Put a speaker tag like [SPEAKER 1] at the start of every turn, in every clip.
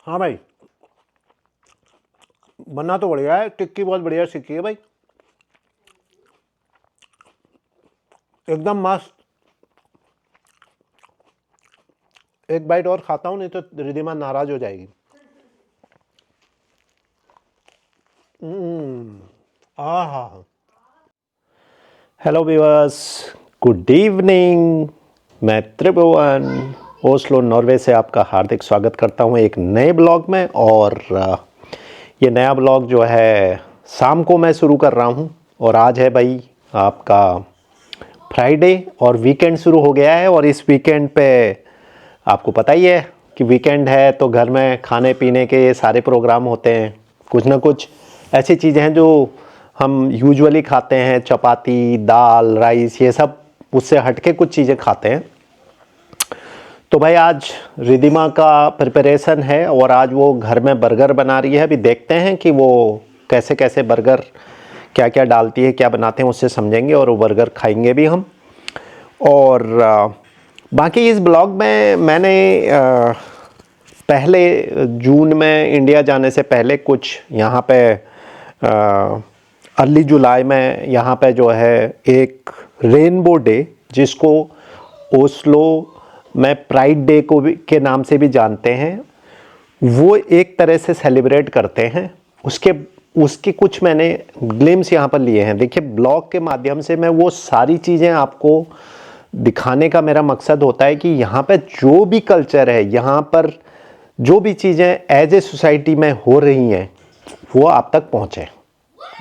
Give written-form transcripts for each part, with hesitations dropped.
[SPEAKER 1] हाँ भाई, बनना तो बढ़िया है। टिक्की बहुत बढ़िया सीखी है भाई, एकदम मस्त। एक बाइट और खाता हूँ, नहीं तो रिधिमा नाराज हो जाएगी। आहा। Hello viewers, good evening. मैं त्रिभुवन ओस्लो नॉर्वे से आपका हार्दिक स्वागत करता हूं एक नए ब्लॉग में। और ये नया ब्लॉग जो है शाम को मैं शुरू कर रहा हूं। और आज है भाई आपका फ्राइडे और वीकेंड शुरू हो गया है। और इस वीकेंड पे आपको पता ही है कि वीकेंड है तो घर में खाने पीने के सारे प्रोग्राम होते हैं। कुछ ना कुछ ऐसी चीज़ें हैं जो हम यूजुअली खाते हैं, चपाती, दाल, राइस, ये सब उससे हटके कुछ चीज़ें खाते हैं। तो भाई आज रिधिमा का प्रिपरेशन है और आज वो घर में बर्गर बना रही है। अभी देखते हैं कि वो कैसे कैसे बर्गर क्या क्या डालती है, क्या बनाते हैं, उससे समझेंगे और वो बर्गर खाएंगे भी हम। और बाकी इस ब्लॉग में मैंने पहले जून में इंडिया जाने से पहले कुछ यहाँ पे अर्ली जुलाई में यहाँ पे जो है एक रेनबो डे, जिसको ओस्लो में प्राइड डे को भी के नाम से भी जानते हैं, वो एक तरह से सेलिब्रेट करते हैं। उसके कुछ मैंने ग्लिम्स यहाँ पर लिए हैं। देखिए, ब्लॉग के माध्यम से मैं वो सारी चीज़ें आपको दिखाने का मेरा मकसद होता है कि यहाँ पर जो भी कल्चर है, यहाँ पर जो भी चीज़ें एज ए सोसाइटी में हो रही हैं, वो आप तक पहुँचे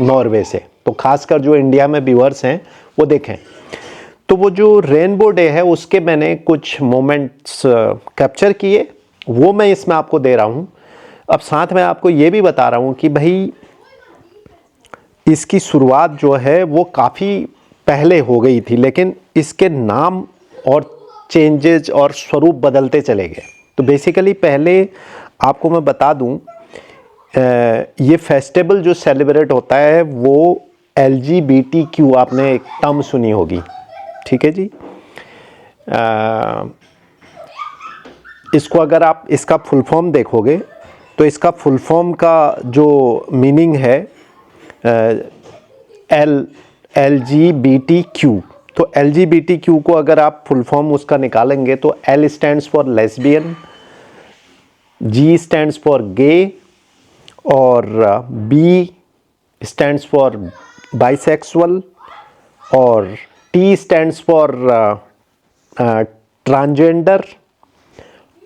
[SPEAKER 1] नॉर्वे से। तो खासकर जो इंडिया में व्यूअर्स हैं वो देखें। तो वो जो रेनबो डे है उसके मैंने कुछ मोमेंट्स कैप्चर किए, वो मैं इसमें आपको दे रहा हूँ। अब साथ में आपको ये भी बता रहा हूँ कि भाई इसकी शुरुआत जो है वो काफ़ी पहले हो गई थी, लेकिन इसके नाम और चेंजेस और स्वरूप बदलते चले गए। तो बेसिकली पहले आपको मैं बता दूँ, ये फेस्टिवल जो सेलिब्रेट होता है वो LGBTQ, आपने एक टर्म सुनी होगी, ठीक है जी। इसको अगर आप इसका फुल फॉर्म देखोगे तो इसका फुल फॉर्म का जो मीनिंग है LGBTQ। तो LGBTQ को अगर आप फुल फॉर्म उसका निकालेंगे तो L stands for lesbian, G stands for gay, और B स्टैंड्स फॉर बाइसेक्सुअल, और T स्टैंड्स फॉर ट्रांसजेंडर,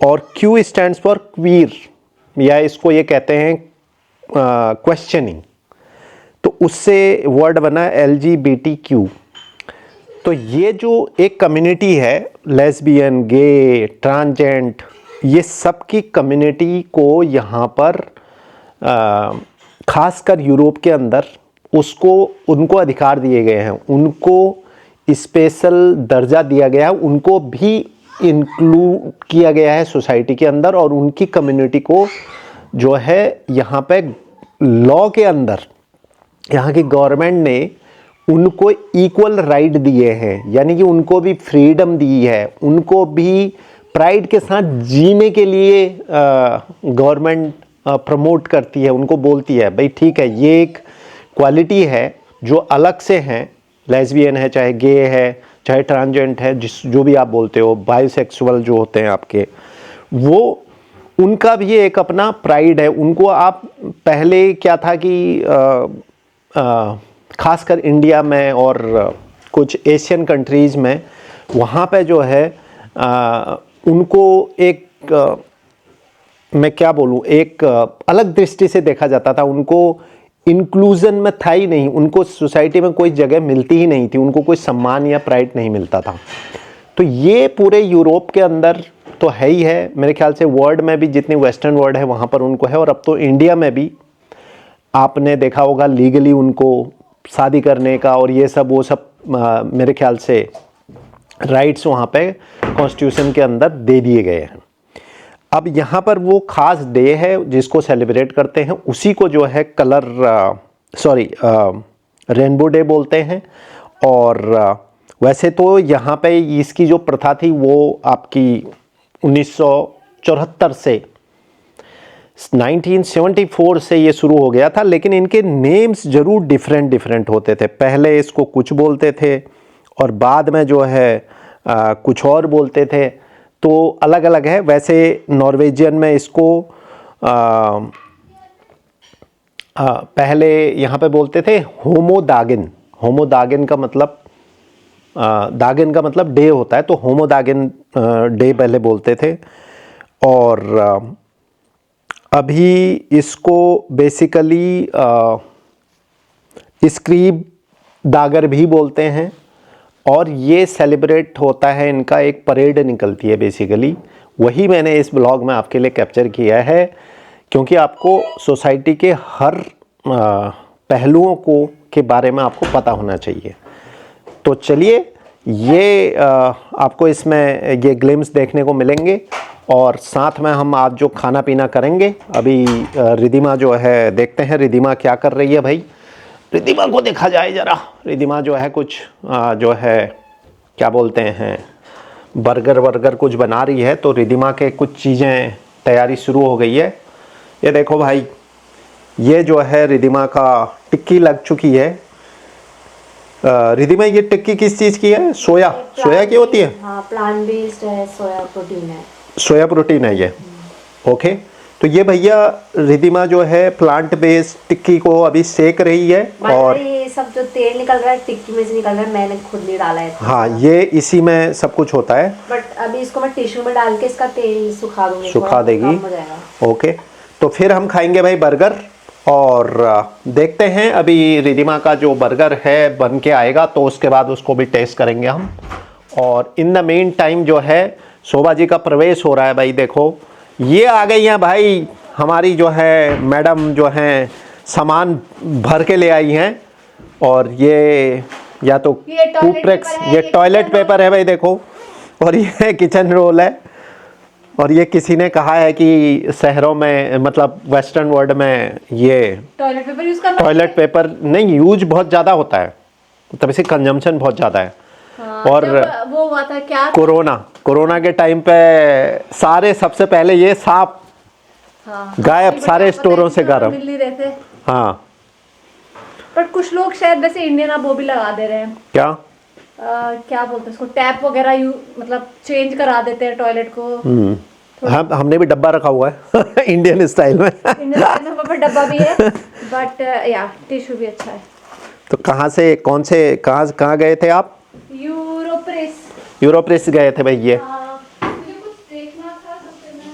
[SPEAKER 1] और Q स्टैंड्स फॉर क्वीर, या इसको ये कहते हैं क्वेश्चनिंग। तो उससे वर्ड बना LGBTQ। तो ये जो एक कम्युनिटी है, लेस्बियन, गे, ट्रांसजेंड, ये सब की कम्युनिटी को यहाँ पर खासकर यूरोप के अंदर उनको अधिकार दिए गए हैं, उनको स्पेशल दर्जा दिया गया है, उनको भी इंक्लूड किया गया है सोसाइटी के अंदर। और उनकी कम्युनिटी को जो है यहाँ पे लॉ के अंदर यहाँ की गवर्नमेंट ने उनको इक्वल राइट दिए हैं, यानी कि उनको भी फ्रीडम दी है, उनको भी प्राइड के साथ जीने के लिए गवर्नमेंट प्रमोट करती है, उनको बोलती है भाई ठीक है ये एक क्वालिटी है जो अलग से हैं, लेस्बियन है चाहे गे है चाहे ट्रांसजेंडर है, जिस जो भी आप बोलते हो, बाइसेक्सुअल जो होते हैं आपके, वो उनका भी एक अपना प्राइड है। उनको आप पहले क्या था कि खासकर इंडिया में और कुछ एशियन कंट्रीज़ में वहाँ पे जो है उनको एक मैं क्या बोलूँ, एक अलग दृष्टि से देखा जाता था, उनको इंक्लूजन में था ही नहीं, उनको सोसाइटी में कोई जगह मिलती ही नहीं थी, उनको कोई सम्मान या प्राइड नहीं मिलता था। तो ये पूरे यूरोप के अंदर तो है ही है, मेरे ख्याल से वर्ल्ड में भी जितनी वेस्टर्न वर्ल्ड है वहाँ पर उनको है, और अब तो इंडिया में भी आपने देखा होगा लीगली उनको शादी करने का और ये सब वो सब मेरे ख्याल से राइट्स वहाँ पे कॉन्स्टिट्यूशन के अंदर दे दिए गए हैं। अब यहाँ पर वो खास डे है जिसको सेलिब्रेट करते हैं, उसी को जो है रेनबो डे बोलते हैं। और वैसे तो यहाँ पे इसकी जो प्रथा थी वो आपकी 1974 से 1974 से ये शुरू हो गया था, लेकिन इनके नेम्स ज़रूर डिफरेंट होते थे। पहले इसको कुछ बोलते थे और बाद में जो है कुछ और बोलते थे, तो अलग अलग है। वैसे नॉर्वेजियन में इसको पहले यहाँ पे बोलते थे होमो दागिन। होमो दागिन का मतलब दागिन का मतलब डे होता है, तो होमो दागिन डे पहले बोलते थे। और अभी इसको बेसिकली स्क्रीब दागर भी बोलते हैं, और ये सेलिब्रेट होता है, इनका एक परेड निकलती है बेसिकली। वही मैंने इस ब्लॉग में आपके लिए कैप्चर किया है, क्योंकि आपको सोसाइटी के हर पहलुओं को के बारे में आपको पता होना चाहिए। तो चलिए, ये आपको इसमें ये ग्लिम्स देखने को मिलेंगे, और साथ में हम आज जो खाना पीना करेंगे। अभी रिधिमा जो है, देखते हैं रिधिमा क्या कर रही है। भाई रिधिमा को देखा जाए ज़रा। रिधिमा जो है कुछ जो है क्या बोलते हैं, बर्गर कुछ बना रही है, तो रिधिमा के कुछ चीज़ें तैयारी शुरू हो गई है। ये देखो भाई, ये जो है रिधिमा का टिक्की लग चुकी है। रिधिमा ये टिक्की किस चीज़ की है? सोया की होती है?
[SPEAKER 2] हाँ, प्लांट बेस्ड है, सोया प्रोटीन है।
[SPEAKER 1] सोया प्रोटीन है ये। ओके, तो ये भैया रिधिमा जो है प्लांट बेस्ड टिक्की को अभी सेक रही है। और
[SPEAKER 2] ये सब जो तेल निकल रहा है टिक्की में से निकल रहा है, मैंने खुद नहीं डाला है।
[SPEAKER 1] हाँ, ये इसी में सब कुछ होता है।
[SPEAKER 2] बट अभी इसको मैं टिश्यू में डाल के इसका तेल सुखा दूंगी,
[SPEAKER 1] सुखा देगी। ओके, तो फिर हम खाएंगे भाई बर्गर, और देखते हैं अभी रिधिमा का जो बर्गर है बन के आएगा, तो उसके बाद उसको भी टेस्ट करेंगे हम। और इन द मेन टाइम जो है शोभा जी का प्रवेश हो रहा है। भाई देखो, ये आ गई हैं भाई हमारी जो है मैडम, जो हैं सामान भर के ले आई हैं। और ये या तो कूप्रेक्स, ये टॉयलेट पेपर है भाई देखो, और ये किचन रोल है। और ये किसी ने कहा है कि शहरों में, मतलब वेस्टर्न वर्ल्ड में, ये टॉयलेट पेपर नहीं यूज बहुत ज़्यादा होता है, तब इसे कंजम्पशन बहुत ज़्यादा है। और
[SPEAKER 2] वो हुआ था क्या,
[SPEAKER 1] कोरोना के टाइम पे सारे सबसे पहले ये साफ गायब, सारे स्टोरों से गायब,
[SPEAKER 2] मिल नहीं रहे थे।
[SPEAKER 1] हाँ,
[SPEAKER 2] पर कुछ लोग शायद वैसे इंडियन अब वो भी लगा दे रहे हैं,
[SPEAKER 1] क्या
[SPEAKER 2] क्या बोलते हैं उसको, टैप वगैरह मतलब चेंज करा देते हैं टॉयलेट को।
[SPEAKER 1] हमने भी डब्बा रखा हुआ है इंडियन स्टाइल में।
[SPEAKER 2] इंडियन स्टाइल में पर डब्बा भी है, बट या टिश्यू भी अच्छा है।
[SPEAKER 1] तो कहाँ गए थे आप? यूरोप्रेस गए थे भाई। ये
[SPEAKER 2] मुझे कुछ देखना था, सबसे मैं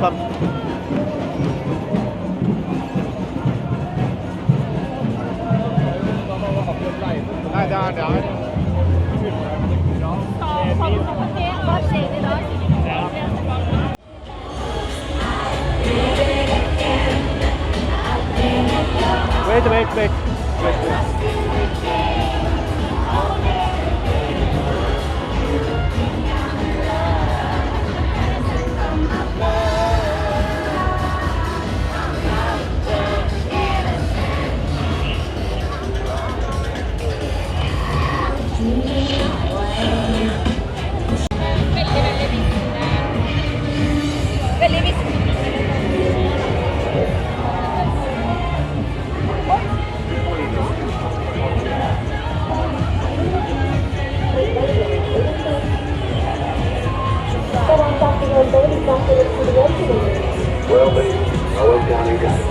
[SPEAKER 1] कम wait
[SPEAKER 3] Well, baby, I went down and got it.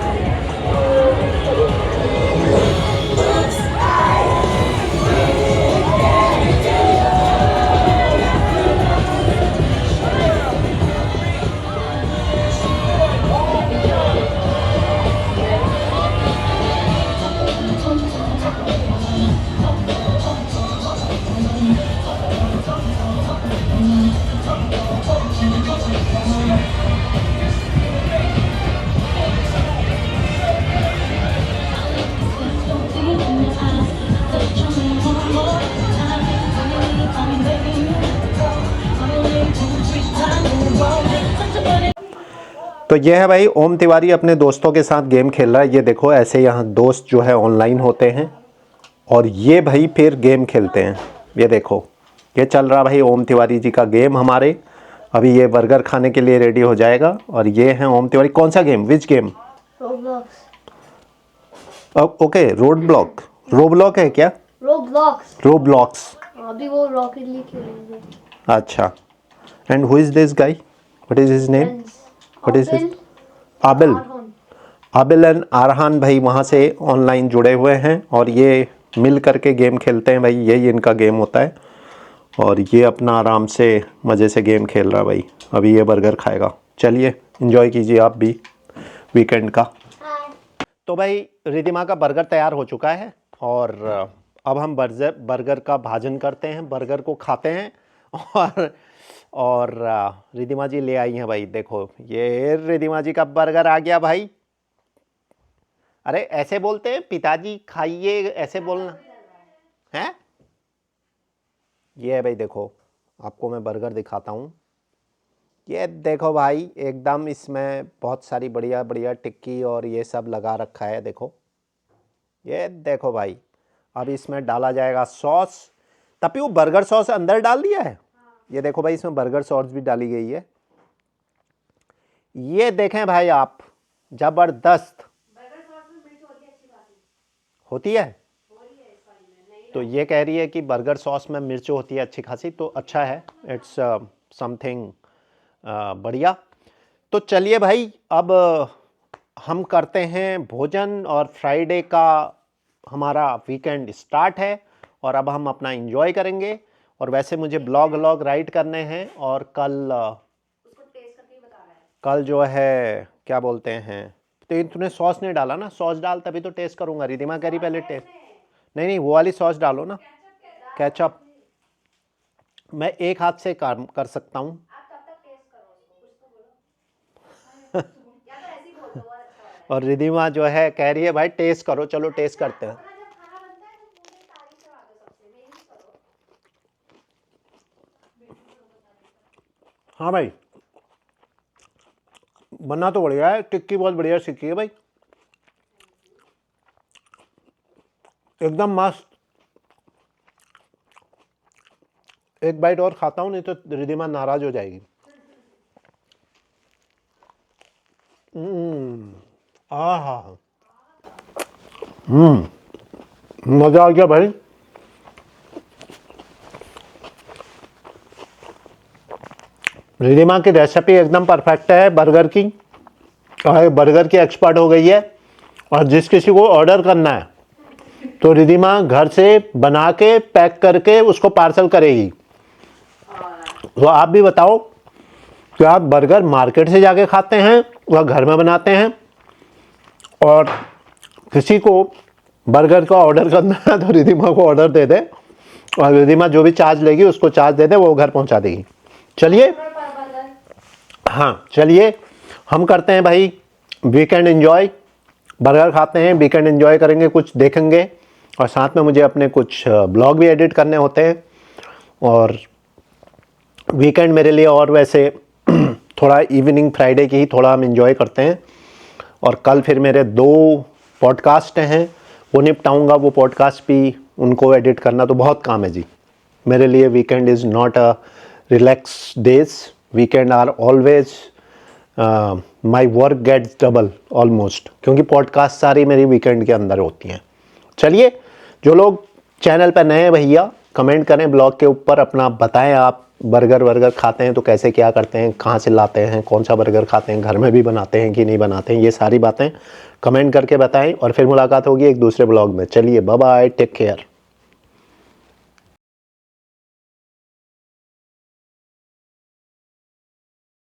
[SPEAKER 1] तो ये है भाई ओम तिवारी अपने दोस्तों के साथ गेम खेल रहा है। ये देखो ऐसे यहाँ दोस्त जो है ऑनलाइन होते हैं और ये भाई फिर गेम खेलते हैं। ये देखो ये चल रहा भाई ओम तिवारी जी का गेम हमारे। अभी ये बर्गर खाने के लिए रेडी हो जाएगा और ये है ओम तिवारी। कौन सा game, which game?
[SPEAKER 2] Roblox.
[SPEAKER 1] Okay, Roblox है क्या? रोब्लॉक्स।
[SPEAKER 2] अभी वो रॉकेट लीग खेलेंगे।
[SPEAKER 1] अच्छा, and who is this guy? What is his name? What is his? Abil and Arhan भाई वहाँ से ऑनलाइन जुड़े हुए हैं और ये मिल करके गेम खेलते हैं भाई। यही इनका गेम होता है और ये अपना आराम से मज़े से गेम खेल रहा है भाई। अभी ये बर्गर खाएगा। चलिए एंजॉय कीजिए आप भी वीकेंड का। तो भाई रिधिमा का बर्गर तैयार हो चुका है और अब हम बर्गर का भाजन करते हैं, बर्गर को खाते हैं। और रिधिमा जी ले आई हैं भाई। देखो ये रिधिमा जी का बर्गर आ गया भाई। अरे ऐसे बोलते हैं पिताजी खाइए, ऐसे बोलना है। ये है भाई, देखो आपको मैं बर्गर दिखाता हूँ। ये देखो भाई एकदम इसमें बहुत सारी बढ़िया बढ़िया टिक्की और ये सब लगा रखा है। देखो ये देखो भाई। अब इसमें डाला जाएगा सॉस। तभी वो बर्गर सॉस अंदर डाल दिया है। ये देखो भाई इसमें बर्गर सॉस भी डाली गई है। ये देखें भाई आप, जबरदस्त होती है। तो ये कह रही है कि बर्गर सॉस में मिर्च होती है अच्छी खासी, तो अच्छा है। इट्स समथिंग बढ़िया। तो चलिए भाई अब हम करते हैं भोजन और फ्राइडे का हमारा वीकेंड स्टार्ट है और अब हम अपना एंजॉय करेंगे। और वैसे मुझे ब्लॉग राइट करने हैं और कल जो है क्या बोलते हैं, तो तूने सॉस नहीं डाला ना, सॉस डाल तभी तो टेस्ट करूंगा। रिधिमा कह रही पहले टेस्ट। नहीं वो वाली सॉस डालो ना, केचप। मैं एक हाथ से काम कर सकता हूँ। और रिधिमा जो है कह रही है भाई टेस्ट करो। चलो टेस्ट करते हैं। हाँ भाई बनना तो बढ़िया है। टिक्की बहुत बढ़िया सीखी है भाई, एकदम मस्त। एक बाइट और खाता हूँ, नहीं तो रिधिमा नाराज हो जाएगी। आहा मजा आ गया भाई। रिधिमा की रेसिपी एकदम परफेक्ट है बर्गर की। और बर्गर की एक्सपर्ट हो गई है। और जिस किसी को ऑर्डर करना है तो रिधिमा घर से बना के पैक करके उसको पार्सल करेगी। तो आप भी बताओ क्या आप बर्गर मार्केट से जाके खाते हैं या घर में बनाते हैं? और किसी को बर्गर का ऑर्डर करना है तो रिधिमा को ऑर्डर दे दे और रिधिमा जो भी चार्ज लेगी उसको चार्ज दे दे, वो घर पहुंचा देगी। चलिए, हाँ चलिए हम करते हैं भाई वीकेंड एंजॉय। बर्गर खाते हैं, वीकेंड एंजॉय करेंगे, कुछ देखेंगे और साथ में मुझे अपने कुछ ब्लॉग भी एडिट करने होते हैं। और वीकेंड मेरे लिए और वैसे थोड़ा इवनिंग फ्राइडे की ही थोड़ा हम एंजॉय करते हैं। और कल फिर मेरे 2 पॉडकास्ट हैं, वो निपटाऊंगा। वो पॉडकास्ट भी उनको एडिट करना तो बहुत काम है जी। मेरे लिए weekend is not a relax days, weekend are always my work gets double almost, क्योंकि पॉडकास्ट सारी मेरी वीकेंड के अंदर होती हैं। चलिए, जो लोग चैनल पर नए हैं भैया कमेंट करें ब्लॉग के ऊपर, अपना बताएं आप बर्गर खाते हैं तो कैसे क्या करते हैं, कहाँ से लाते हैं, कौन सा बर्गर खाते हैं, घर में भी बनाते हैं कि नहीं बनाते हैं, ये सारी बातें कमेंट करके बताएं। और फिर मुलाकात होगी एक दूसरे ब्लॉग में। चलिए बाय बाय, टेक केयर।